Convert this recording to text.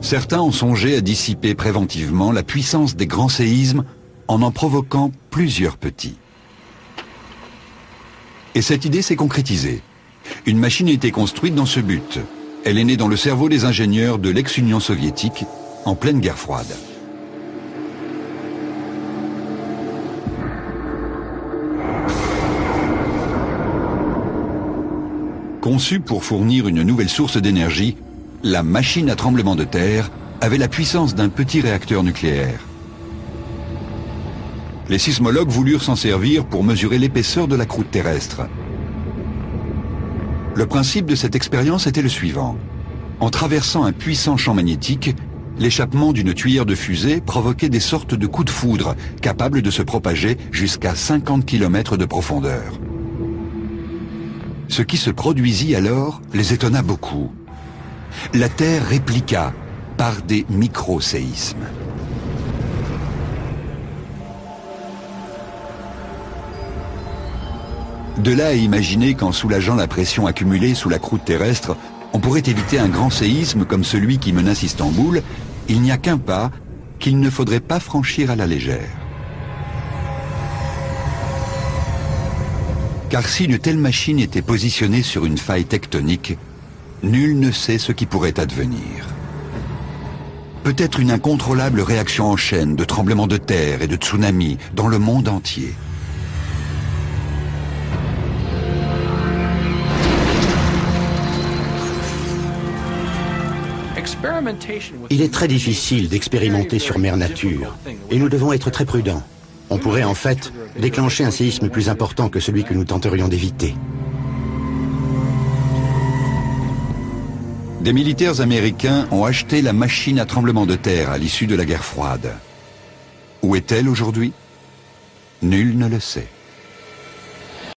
Certains ont songé à dissiper préventivement la puissance des grands séismes en provoquant plusieurs petits. Et cette idée s'est concrétisée. Une machine a été construite dans ce but. Elle est née dans le cerveau des ingénieurs de l'ex-Union soviétique en pleine guerre froide. Conçue pour fournir une nouvelle source d'énergie, la machine à tremblement de terre avait la puissance d'un petit réacteur nucléaire. Les sismologues voulurent s'en servir pour mesurer l'épaisseur de la croûte terrestre. Le principe de cette expérience était le suivant. En traversant un puissant champ magnétique, l'échappement d'une tuyère de fusée provoquait des sortes de coups de foudre capables de se propager jusqu'à 50 km de profondeur. Ce qui se produisit alors les étonna beaucoup. La Terre répliqua par des micro-séismes. De là à imaginer qu'en soulageant la pression accumulée sous la croûte terrestre, on pourrait éviter un grand séisme comme celui qui menace Istanbul, il n'y a qu'un pas qu'il ne faudrait pas franchir à la légère. Car si une telle machine était positionnée sur une faille tectonique, nul ne sait ce qui pourrait advenir. Peut-être une incontrôlable réaction en chaîne de tremblements de terre et de tsunamis dans le monde entier. Il est très difficile d'expérimenter sur mère nature, et nous devons être très prudents. On pourrait en fait déclencher un séisme plus important que celui que nous tenterions d'éviter. Des militaires américains ont acheté la machine à tremblement de terre à l'issue de la guerre froide. Où est-elle aujourd'hui? Nul ne le sait.